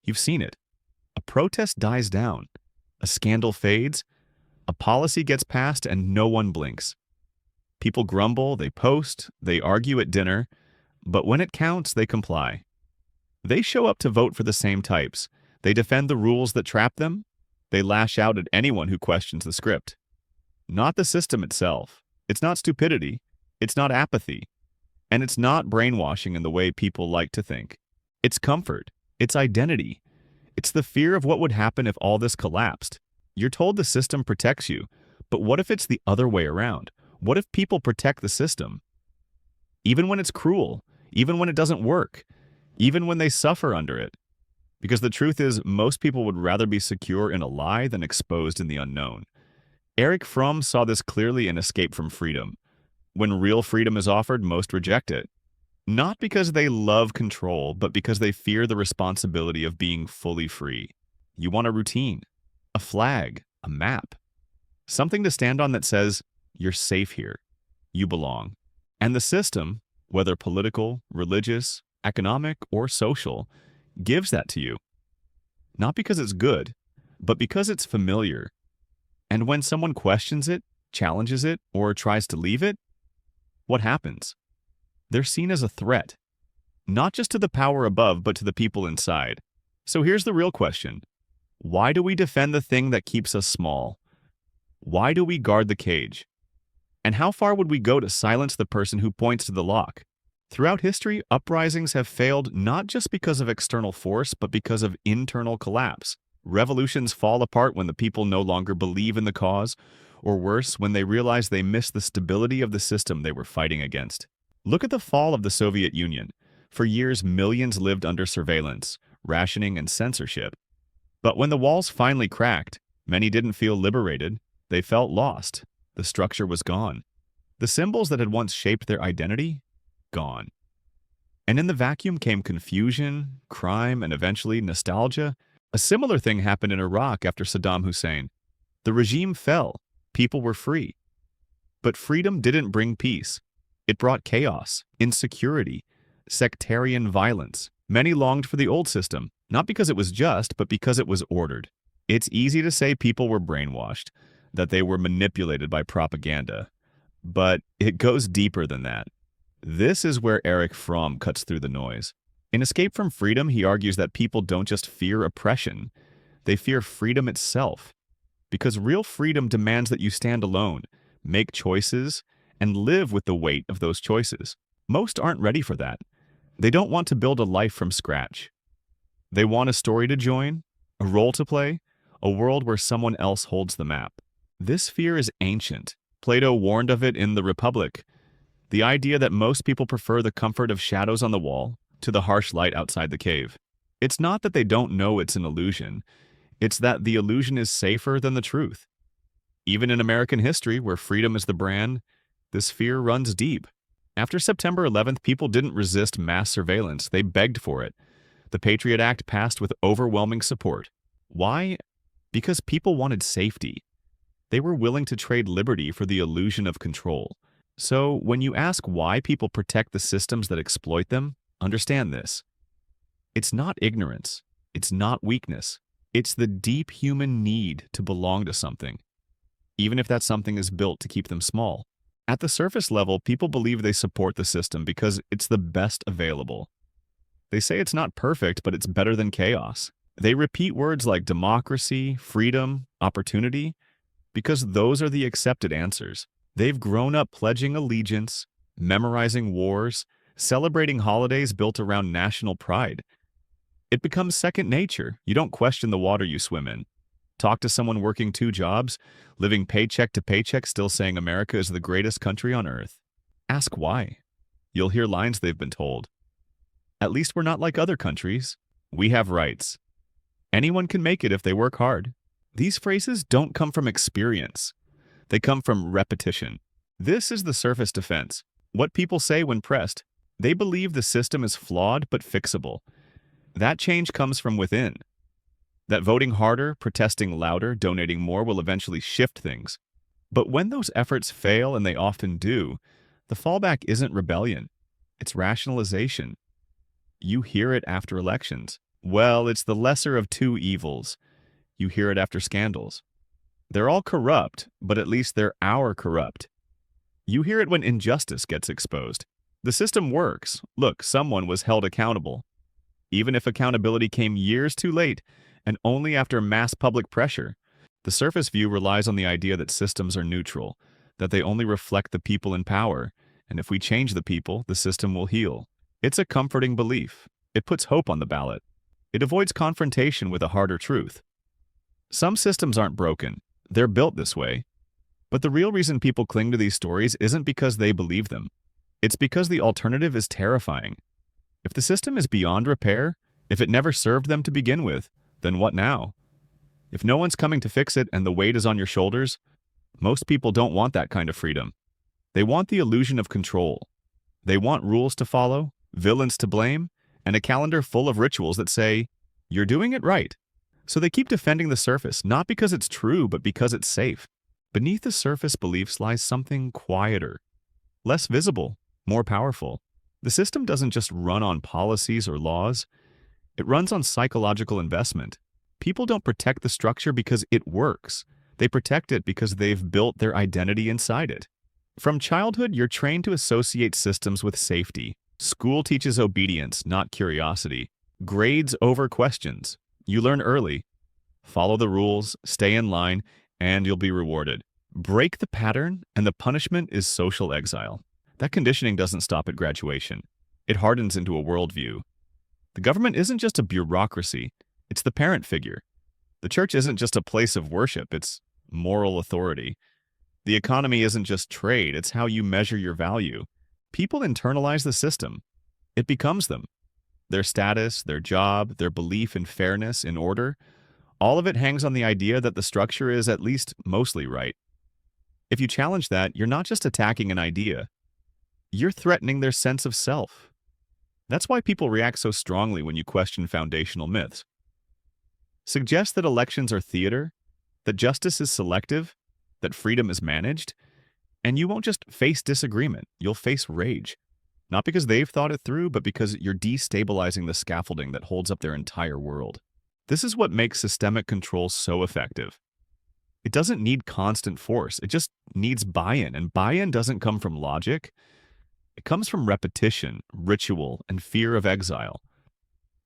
You've seen it. A protest dies down, a scandal fades, a policy gets passed, and no one blinks. People grumble, they post, they argue at dinner, but when it counts, they comply. They show up to vote for the same types. They defend the rules that trap them. They lash out at anyone who questions the script. Not the system itself. It's not stupidity. It's not apathy. And it's not brainwashing in the way people like to think. It's comfort. It's identity. It's the fear of what would happen if all this collapsed. You're told the system protects you, but what if it's the other way around? What if people protect the system? Even when it's cruel, even when it doesn't work, even when they suffer under it. Because the truth is, most people would rather be secure in a lie than exposed in the unknown. Erich Fromm saw this clearly in Escape from Freedom. When real freedom is offered, most reject it. Not because they love control, but because they fear the responsibility of being fully free. You want a routine, a flag, a map. Something to stand on that says, you're safe here. You belong. And the system, whether political, religious, economic, or social, gives that to you. Not because it's good, but because it's familiar. And when someone questions it, challenges it, or tries to leave it, what happens? They're seen as a threat, not just to the power above, but to the people inside. So here's the real question. Why do we defend the thing that keeps us small? Why do we guard the cage? And how far would we go to silence the person who points to the lock? Throughout history, uprisings have failed not just because of external force, but because of internal collapse. Revolutions fall apart when the people no longer believe in the cause, or worse, when they realize they miss the stability of the system they were fighting against. Look at the fall of the Soviet Union. For years, millions lived under surveillance, rationing, and censorship. But when the walls finally cracked, many didn't feel liberated. They felt lost. The structure was gone. The symbols that had once shaped their identity, gone. And in the vacuum came confusion, crime, and eventually nostalgia. A similar thing happened in Iraq after Saddam Hussein. The regime fell. People were free. But freedom didn't bring peace. It brought chaos, insecurity, sectarian violence. Many longed for the old system, not because it was just, but because it was ordered. It's easy to say people were brainwashed, that they were manipulated by propaganda. But it goes deeper than that. This is where Erich Fromm cuts through the noise. In Escape from Freedom, he argues that people don't just fear oppression, they fear freedom itself. Because real freedom demands that you stand alone, make choices, and live with the weight of those choices. Most aren't ready for that. They don't want to build a life from scratch. They want a story to join, a role to play, a world where someone else holds the map. This fear is ancient. Plato warned of it in The Republic. The idea that most people prefer the comfort of shadows on the wall to the harsh light outside the cave. It's not that they don't know it's an illusion. It's that the illusion is safer than the truth. Even in American history, where freedom is the brand, this fear runs deep. After September 11th, people didn't resist mass surveillance. They begged for it. The Patriot Act passed with overwhelming support. Why? Because people wanted safety. They were willing to trade liberty for the illusion of control. So when you ask why people protect the systems that exploit them, understand this. It's not ignorance. It's not weakness. It's the deep human need to belong to something, even if that something is built to keep them small. At the surface level, people believe they support the system because it's the best available. They say it's not perfect, but it's better than chaos. They repeat words like democracy, freedom, opportunity, because those are the accepted answers. They've grown up pledging allegiance, memorizing wars, celebrating holidays built around national pride. It becomes second nature. You don't question the water you swim in. Talk to someone working 2 jobs, living paycheck to paycheck, still saying America is the greatest country on earth. Ask why. You'll hear lines they've been told. At least we're not like other countries. We have rights. Anyone can make it if they work hard. These phrases don't come from experience. They come from repetition. This is the surface defense. What people say when pressed. They believe the system is flawed but fixable. That change comes from within. That voting harder, protesting louder, donating more will eventually shift things. But when those efforts fail, and they often do, the fallback isn't rebellion. It's rationalization. You hear it after elections. Well, it's the lesser of two evils. You hear it after scandals. They're all corrupt, but at least they're our corrupt. You hear it when injustice gets exposed. The system works. Look, someone was held accountable. Even if accountability came years too late and only after mass public pressure, the surface view relies on the idea that systems are neutral, that they only reflect the people in power, and if we change the people, the system will heal. It's a comforting belief. It puts hope on the ballot. It avoids confrontation with a harder truth. Some systems aren't broken. They're built this way. But the real reason people cling to these stories isn't because they believe them. It's because the alternative is terrifying. If the system is beyond repair, if it never served them to begin with, then what now? If no one's coming to fix it and the weight is on your shoulders, most people don't want that kind of freedom. They want the illusion of control. They want rules to follow, villains to blame, and a calendar full of rituals that say, "You're doing it right." So they keep defending the surface, not because it's true, but because it's safe. Beneath the surface beliefs lies something quieter, less visible, more powerful. The system doesn't just run on policies or laws. It runs on psychological investment. People don't protect the structure because it works. They protect it because they've built their identity inside it. From childhood, you're trained to associate systems with safety. School teaches obedience, not curiosity. Grades over questions. You learn early. Follow the rules, stay in line, and you'll be rewarded. Break the pattern, and the punishment is social exile. That conditioning doesn't stop at graduation. It hardens into a worldview. The government isn't just a bureaucracy, it's the parent figure. The church isn't just a place of worship, it's moral authority. The economy isn't just trade, it's how you measure your value. People internalize the system. It becomes them. Their status, their job, their belief in fairness, in order, all of it hangs on the idea that the structure is at least mostly right. If you challenge that, you're not just attacking an idea. You're threatening their sense of self. That's why people react so strongly when you question foundational myths. Suggest that elections are theater, that justice is selective, that freedom is managed, and you won't just face disagreement, you'll face rage. Not because they've thought it through, but because you're destabilizing the scaffolding that holds up their entire world. This is what makes systemic control so effective. It doesn't need constant force, it just needs buy-in, and buy-in doesn't come from logic. It comes from repetition, ritual, and fear of exile.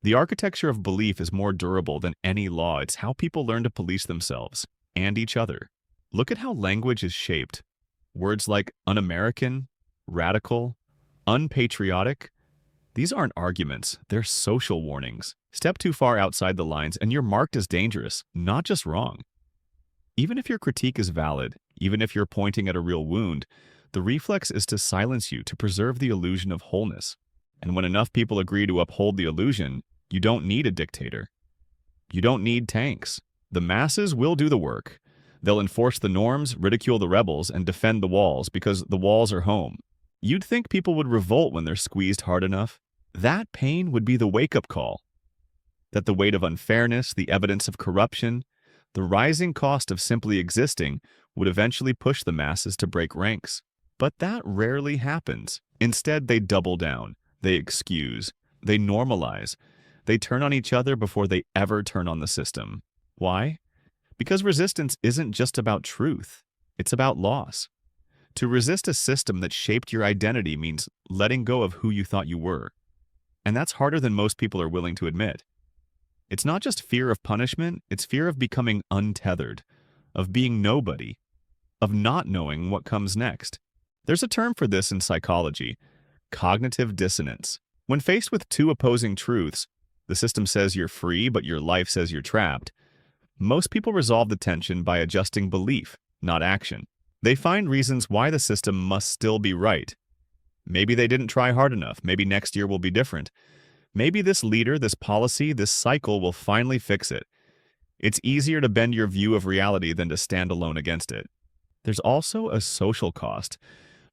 The architecture of belief is more durable than any law. It's how people learn to police themselves and each other. Look at how language is shaped. Words like un-American, radical, unpatriotic, these aren't arguments, they're social warnings. Step too far outside the lines and you're marked as dangerous, not just wrong. Even if your critique is valid, even if you're pointing at a real wound, the reflex is to silence you, to preserve the illusion of wholeness. And when enough people agree to uphold the illusion, you don't need a dictator. You don't need tanks. The masses will do the work. They'll enforce the norms, ridicule the rebels, and defend the walls because the walls are home. You'd think people would revolt when they're squeezed hard enough. That pain would be the wake-up call. That the weight of unfairness, the evidence of corruption, the rising cost of simply existing would eventually push the masses to break ranks. But that rarely happens. Instead, they double down. They excuse. They normalize. They turn on each other before they ever turn on the system. Why? Because resistance isn't just about truth. It's about loss. To resist a system that shaped your identity means letting go of who you thought you were. And that's harder than most people are willing to admit. It's not just fear of punishment, it's fear of becoming untethered, of being nobody, of not knowing what comes next. There's a term for this in psychology, cognitive dissonance. When faced with two opposing truths, the system says you're free, but your life says you're trapped. Most people resolve the tension by adjusting belief, not action. They find reasons why the system must still be right. Maybe they didn't try hard enough. Maybe next year will be different. Maybe this leader, this policy, this cycle will finally fix it. It's easier to bend your view of reality than to stand alone against it. There's also a social cost.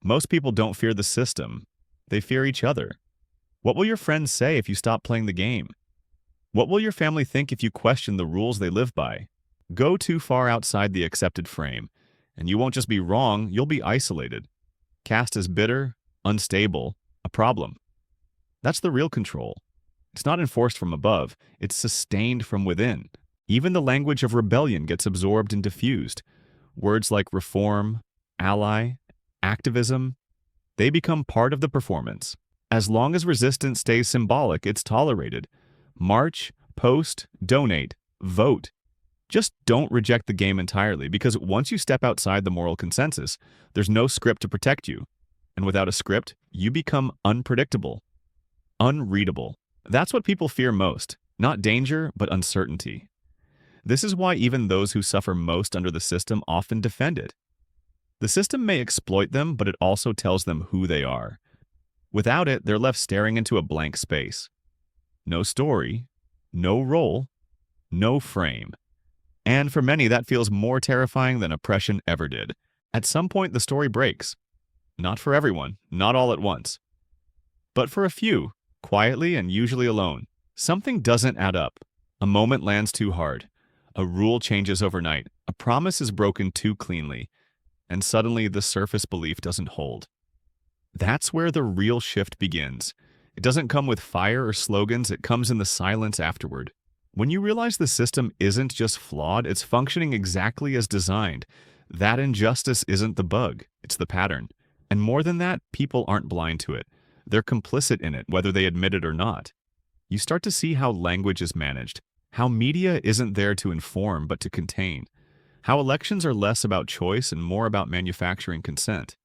Most people don't fear the system. They fear each other. What will your friends say if you stop playing the game? What will your family think if you question the rules they live by? Go too far outside the accepted frame, and you won't just be wrong, you'll be isolated. Cast as bitter, unstable, a problem. That's the real control. It's not enforced from above, it's sustained from within. Even the language of rebellion gets absorbed and diffused. Words like reform, ally, activism, they become part of the performance. As long as resistance stays symbolic, it's tolerated. March, post, donate, vote. Just don't reject the game entirely, because once you step outside the moral consensus, there's no script to protect you. And without a script, you become unpredictable, unreadable. That's what people fear most, not danger, but uncertainty. This is why even those who suffer most under the system often defend it. The system may exploit them, but it also tells them who they are. Without it, they're left staring into a blank space. No story, no role, no frame. And for many, that feels more terrifying than oppression ever did. At some point, the story breaks. Not for everyone, not all at once. But for a few, quietly and usually alone, something doesn't add up. A moment lands too hard. A rule changes overnight. A promise is broken too cleanly. And suddenly, the surface belief doesn't hold. That's where the real shift begins. It doesn't come with fire or slogans, it comes in the silence afterward. When you realize the system isn't just flawed, it's functioning exactly as designed. That injustice isn't the bug, it's the pattern. And more than that, people aren't blind to it. They're complicit in it, whether they admit it or not. You start to see how language is managed, how media isn't there to inform but to contain, how elections are less about choice and more about manufacturing consent.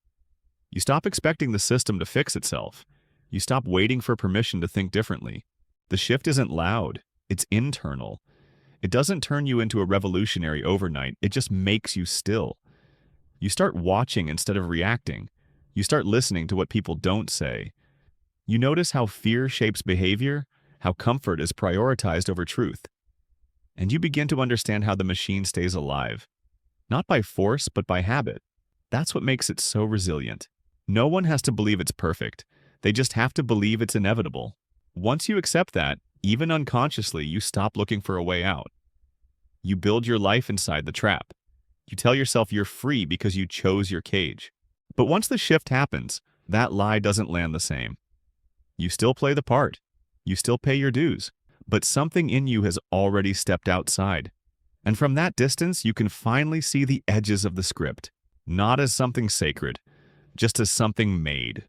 You stop expecting the system to fix itself. You stop waiting for permission to think differently. The shift isn't loud, it's internal. It doesn't turn you into a revolutionary overnight, it just makes you still. You start watching instead of reacting. You start listening to what people don't say. You notice how fear shapes behavior, how comfort is prioritized over truth. And you begin to understand how the machine stays alive. Not by force, but by habit. That's what makes it so resilient. No one has to believe it's perfect. They just have to believe it's inevitable. Once you accept that, even unconsciously, you stop looking for a way out. You build your life inside the trap. You tell yourself you're free because you chose your cage. But once the shift happens, that lie doesn't land the same. You still play the part. You still pay your dues. But something in you has already stepped outside. And from that distance, you can finally see the edges of the script. Not as something sacred, just as something made.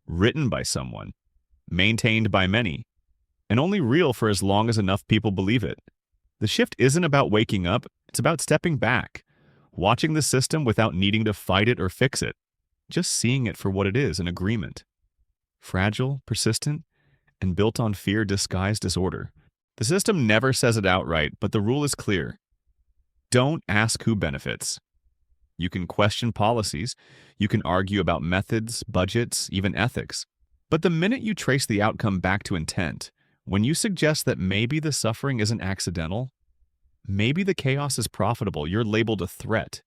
Written by someone. Maintained by many. And only real for as long as enough people believe it. The shift isn't about waking up, it's about stepping back. Watching the system without needing to fight it or fix it. Just seeing it for what it is, an agreement. Fragile, persistent, and built on fear disguised as order. The system never says it outright, but the rule is clear. Don't ask who benefits. You can question policies, you can argue about methods, budgets, even ethics. But the minute you trace the outcome back to intent, when you suggest that maybe the suffering isn't accidental, maybe the chaos is profitable, you're labeled a threat.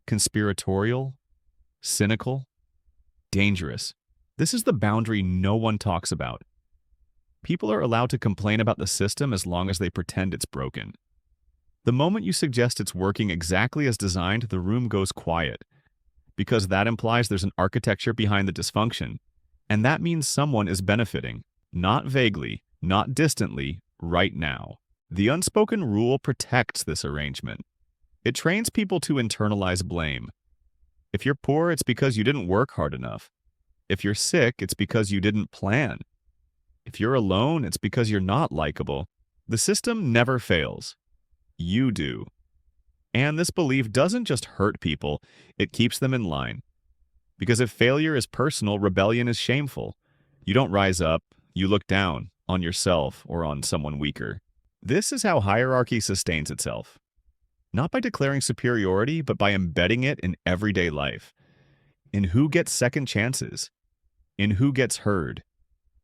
Conspiratorial, cynical, dangerous. This is the boundary no one talks about. People are allowed to complain about the system as long as they pretend it's broken. The moment you suggest it's working exactly as designed, the room goes quiet, because that implies there's an architecture behind the dysfunction, and that means someone is benefiting, not vaguely, not distantly, right now. The unspoken rule protects this arrangement. It trains people to internalize blame. If you're poor, it's because you didn't work hard enough. If you're sick, it's because you didn't plan. If you're alone, it's because you're not likable. The system never fails. You do. And this belief doesn't just hurt people, it keeps them in line. Because if failure is personal, rebellion is shameful. You don't rise up, you look down on yourself or on someone weaker. This is how hierarchy sustains itself. Not by declaring superiority, but by embedding it in everyday life. In who gets second chances. In who gets heard.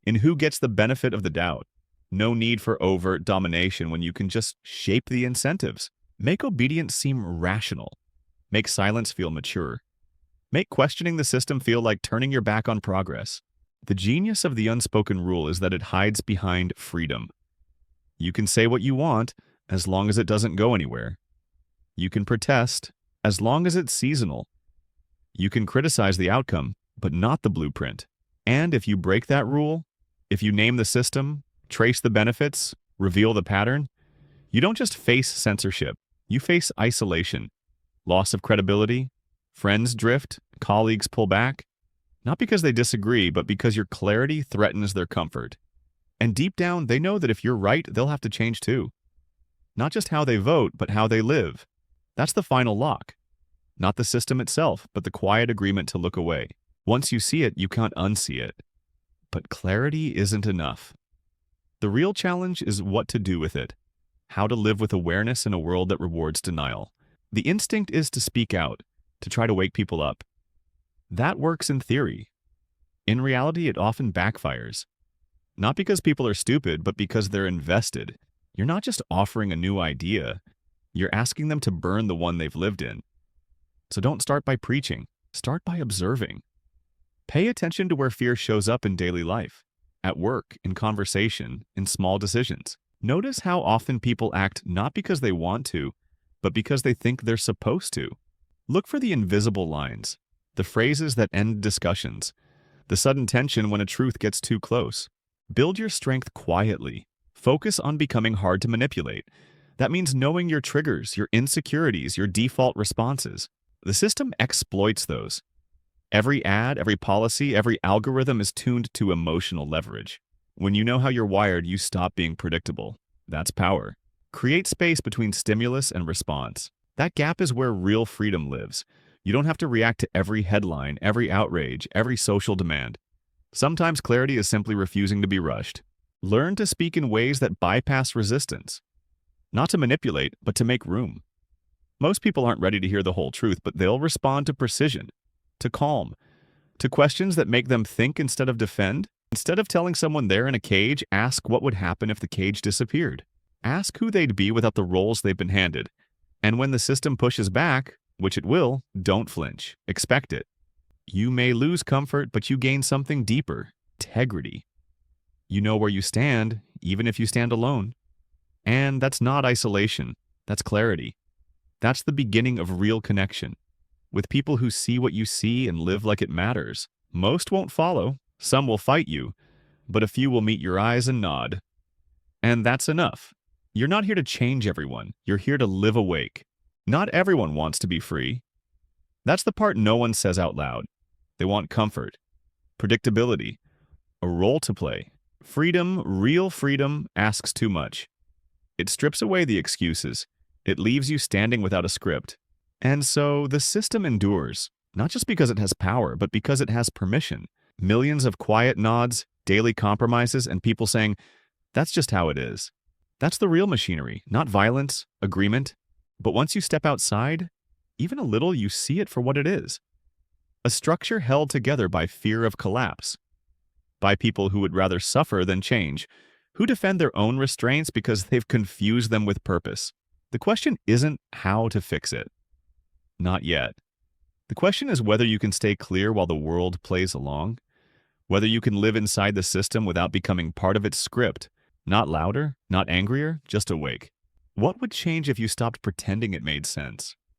In who gets the benefit of the doubt. No need for overt domination when you can just shape the incentives. Make obedience seem rational. Make silence feel mature. Make questioning the system feel like turning your back on progress. The genius of the unspoken rule is that it hides behind freedom. You can say what you want as long as it doesn't go anywhere. You can protest as long as it's seasonal. You can criticize the outcome, but not the blueprint. And if you break that rule, if you name the system, trace the benefits, reveal the pattern, you don't just face censorship, you face isolation, loss of credibility, friends drift, colleagues pull back, not because they disagree, but because your clarity threatens their comfort. And deep down, they know that if you're right, they'll have to change too. Not just how they vote, but how they live. That's the final lock. Not the system itself, but the quiet agreement to look away. Once you see it, you can't unsee it. But clarity isn't enough. The real challenge is what to do with it. How to live with awareness in a world that rewards denial. The instinct is to speak out, to try to wake people up. That works in theory. In reality, it often backfires. Not because people are stupid, but because they're invested. You're not just offering a new idea. You're asking them to burn the one they've lived in. So don't start by preaching. Start by observing. Pay attention to where fear shows up in daily life, at work, in conversation, in small decisions. Notice how often people act not because they want to, but because they think they're supposed to. Look for the invisible lines, the phrases that end discussions, the sudden tension when a truth gets too close. Build your strength quietly. Focus on becoming hard to manipulate. That means knowing your triggers, your insecurities, your default responses. The system exploits those. Every ad, every policy, every algorithm is tuned to emotional leverage. When you know how you're wired, you stop being predictable. That's power. Create space between stimulus and response. That gap is where real freedom lives. You don't have to react to every headline, every outrage, every social demand. Sometimes clarity is simply refusing to be rushed. Learn to speak in ways that bypass resistance. Not to manipulate, but to make room. Most people aren't ready to hear the whole truth, but they'll respond to precision, to calm, to questions that make them think instead of defend. Instead of telling someone they're in a cage, ask what would happen if the cage disappeared. Ask who they'd be without the roles they've been handed. And when the system pushes back, which it will, don't flinch. Expect it. You may lose comfort, but you gain something deeper: integrity. You know where you stand, even if you stand alone. And that's not isolation. That's clarity. That's the beginning of real connection. With people who see what you see and live like it matters. Most won't follow. Some will fight you, but a few will meet your eyes and nod. And that's enough. You're not here to change everyone. You're here to live awake. Not everyone wants to be free. That's the part no one says out loud. They want comfort, predictability, a role to play. Freedom, real freedom, asks too much. It strips away the excuses. It leaves you standing without a script. And so the system endures, not just because it has power, but because it has permission. Millions of quiet nods, daily compromises, and people saying, that's just how it is. That's the real machinery, not violence, agreement. But once you step outside, even a little, you see it for what it is. A structure held together by fear of collapse. By people who would rather suffer than change, who defend their own restraints because they've confused them with purpose. The question isn't how to fix it. Not yet. The question is whether you can stay clear while the world plays along. Whether you can live inside the system without becoming part of its script. Not louder, not angrier, just awake. What would change if you stopped pretending it made sense?